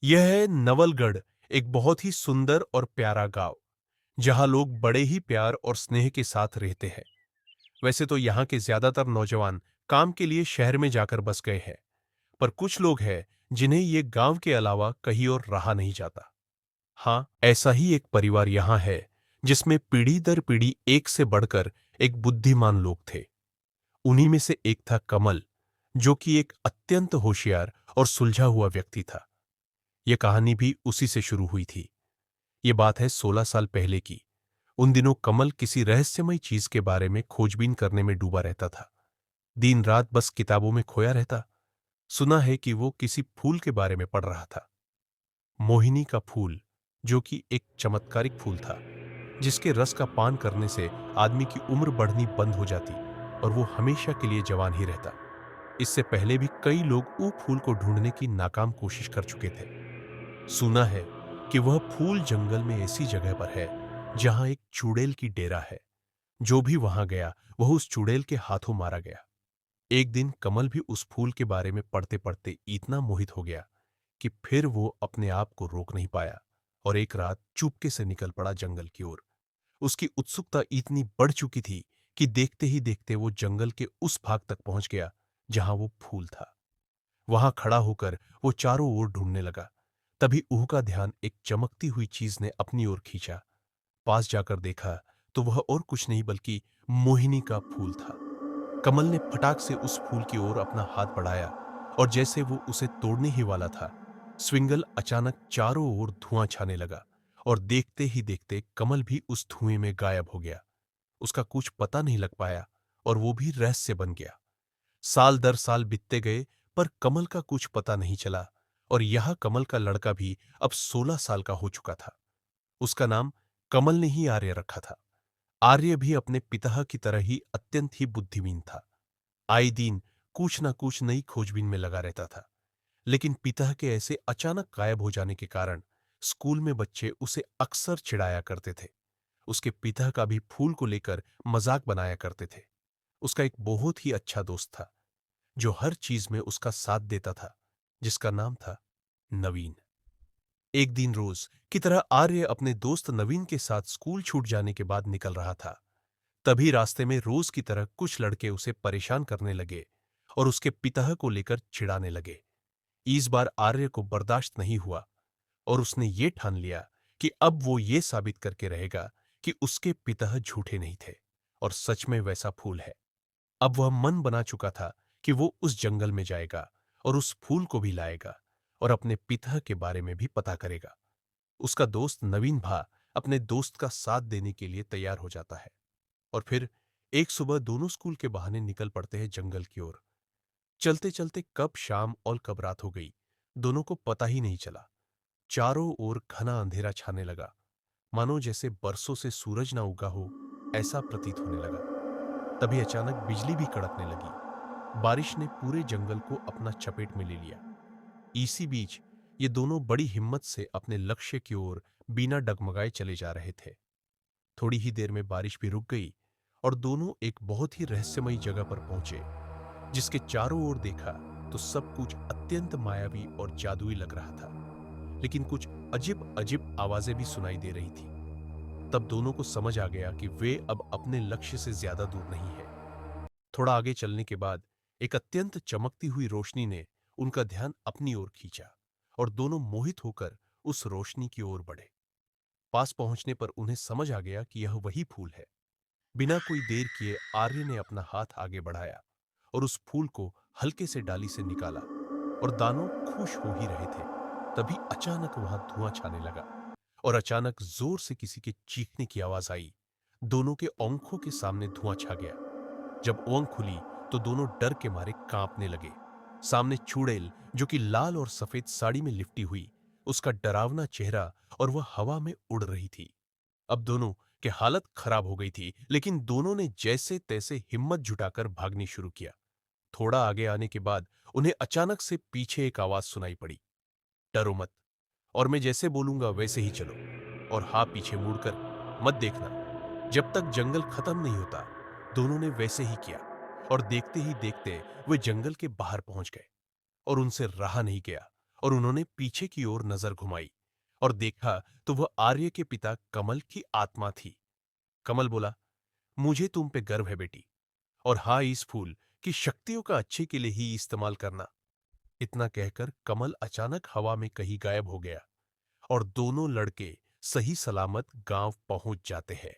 यह है नवलगढ़, एक बहुत ही सुंदर और प्यारा गांव, जहां लोग बड़े ही प्यार और स्नेह के साथ रहते हैं। वैसे तो यहाँ के ज्यादातर नौजवान काम के लिए शहर में जाकर बस गए हैं, पर कुछ लोग हैं जिन्हें ये गांव के अलावा कहीं और रहा नहीं जाता। हाँ, ऐसा ही एक परिवार यहाँ है, जिसमें पीढ़ी दर पीढ़ी एक से बढ़कर एक बुद्धिमान लोग थे। उन्हीं में से एक था कमल, जो कि एक अत्यंत होशियार और सुलझा हुआ व्यक्ति था। यह कहानी भी उसी से शुरू हुई थी। ये बात है 16 साल पहले की। उन दिनों कमल किसी रहस्यमय चीज के बारे में खोजबीन करने में डूबा रहता था। दिन रात बस किताबों में खोया रहता। सुना है कि वो किसी फूल के बारे में पढ़ रहा था, मोहिनी का फूल, जो कि एक चमत्कारिक फूल था, जिसके रस का पान करने से आदमी की उम्र बढ़नी बंद हो जाती और वो हमेशा के लिए जवान ही रहता। इससे पहले भी कई लोग वो फूल को ढूंढने की नाकाम कोशिश कर चुके थे। सुना है कि वह फूल जंगल में ऐसी जगह पर है जहां एक चुड़ैल की डेरा है। जो भी वहां गया वह उस चुड़ैल के हाथों मारा गया। एक दिन कमल भी उस फूल के बारे में पढ़ते पढ़ते इतना मोहित हो गया कि फिर वो अपने आप को रोक नहीं पाया और एक रात चुपके से निकल पड़ा जंगल की ओर। उसकी उत्सुकता इतनी बढ़ चुकी थी कि देखते ही देखते वो जंगल के उस भाग तक पहुंच गया जहां वो फूल था। वहां खड़ा होकर वो चारों ओर ढूंढने लगा। तभी ऊह का ध्यान एक चमकती हुई चीज ने अपनी ओर खींचा। पास जाकर देखा तो वह और कुछ नहीं बल्कि मोहिनी का फूल था। कमल ने फटाक से उस फूल की ओर अपना हाथ बढ़ाया और जैसे वो उसे तोड़ने ही वाला था, स्विंगल अचानक चारों ओर धुआं छाने लगा और देखते ही देखते कमल भी उस धुएं में गायब हो गया। उसका कुछ पता नहीं लग पाया और वो भी रहस्य बन गया। साल दर साल बीतते गए, पर कमल का कुछ पता नहीं चला और यह कमल का लड़का भी अब 16 साल का हो चुका था। उसका नाम कमल ने ही आर्य रखा था। आर्य भी अपने पिता की तरह ही अत्यंत ही बुद्धिमान था। आए दिन कुछ ना कुछ नई खोजबीन में लगा रहता था। लेकिन पिता के ऐसे अचानक गायब हो जाने के कारण स्कूल में बच्चे उसे अक्सर चिढ़ाया करते थे। उसके पिता का भी फूल को लेकर मजाक बनाया करते थे। उसका एक बहुत ही अच्छा दोस्त था, जो हर चीज में उसका साथ देता था, जिसका नाम था नवीन। एक दिन रोज की तरह आर्य अपने दोस्त नवीन के साथ स्कूल छूट जाने के बाद निकल रहा था। तभी रास्ते में रोज की तरह कुछ लड़के उसे परेशान करने लगे और उसके पिता को लेकर चिढ़ाने लगे। इस बार आर्य को बर्दाश्त नहीं हुआ और उसने ये ठान लिया कि अब वो ये साबित करके रहेगा कि उसके पिता झूठे नहीं थे और सच में वैसा फूल है। अब वह मन बना चुका था कि वो उस जंगल में जाएगा और उस फूल को भी लाएगा और अपने पिता के बारे में भी पता करेगा। उसका दोस्त नवीन भा अपने दोस्त का साथ देने के लिए तैयार हो जाता है और फिर एक सुबह दोनों स्कूल के बहाने निकल पड़ते हैं जंगल की ओर। चलते चलते कब शाम और कब रात हो गई, दोनों को पता ही नहीं चला। चारों ओर घना अंधेरा छाने लगा, मानो जैसे बरसों से सूरज ना उगा हो, ऐसा प्रतीत होने लगा। तभी अचानक बिजली भी कड़कने लगी। बारिश ने पूरे जंगल को अपना चपेट में ले लिया। इसी बीच ये दोनों बड़ी हिम्मत से अपने लक्ष्य की ओर बिना डगमगाए चले जा रहे थे। थोड़ी ही देर में बारिश भी रुक गई और दोनों एक बहुत ही रहस्यमय जगह पर पहुंचे, जिसके चारों ओर देखा तो सब कुछ अत्यंत मायावी और जादुई लग रहा था। लेकिन कुछ अजीब अजीब आवाजें भी सुनाई दे रही थी। तब दोनों को समझ आ गया कि वे अब अपने लक्ष्य से ज्यादा दूर नहीं है। थोड़ा आगे चलने के बाद एक अत्यंत चमकती हुई रोशनी ने उनका ध्यान अपनी ओर खींचा और दोनों मोहित होकर उस रोशनी की ओर बढ़े। पास पहुंचने पर उन्हें समझ आ गया कि यह वही फूल है। बिना कोई देर किए आर्य ने अपना हाथ आगे बढ़ाया और उस फूल को हल्के से डाली से निकाला और दानव खुश हो ही रहे थे। तभी अचानक वहां धुआं छाने लगा और अचानक जोर से किसी के चीखने की आवाज आई। दोनों के आंखों के सामने धुआं छा गया। जब आंख खुली तो दोनों डर के मारे कांपने लगे। सामने चुड़ैल, जो कि लाल और सफेद साड़ी में लिपटी हुई, उसका डरावना चेहरा और वह हवा में उड़ रही थी। अब दोनों की हालत खराब हो गई थी, लेकिन दोनों ने जैसे तैसे हिम्मत जुटाकर भागनी शुरू किया। थोड़ा आगे आने के बाद उन्हें अचानक से पीछे एक आवाज सुनाई पड़ी, डरो मत, और मैं जैसे बोलूंगा वैसे ही चलो, और हाँ, पीछे मुड़कर मत देखना जब तक जंगल खत्म नहीं होता। दोनों ने वैसे ही किया और देखते ही देखते वे जंगल के बाहर पहुंच गए और उनसे रहा नहीं गया और उन्होंने पीछे की ओर नजर घुमाई और देखा तो वह आर्य के पिता कमल की आत्मा थी। कमल बोला, मुझे तुम पे गर्व है बेटी, और हाँ, इस फूल की शक्तियों का अच्छे के लिए ही इस्तेमाल करना। इतना कहकर कमल अचानक हवा में कहीं गायब हो गया और दोनों लड़के सही सलामत गांव पहुंच जाते हैं।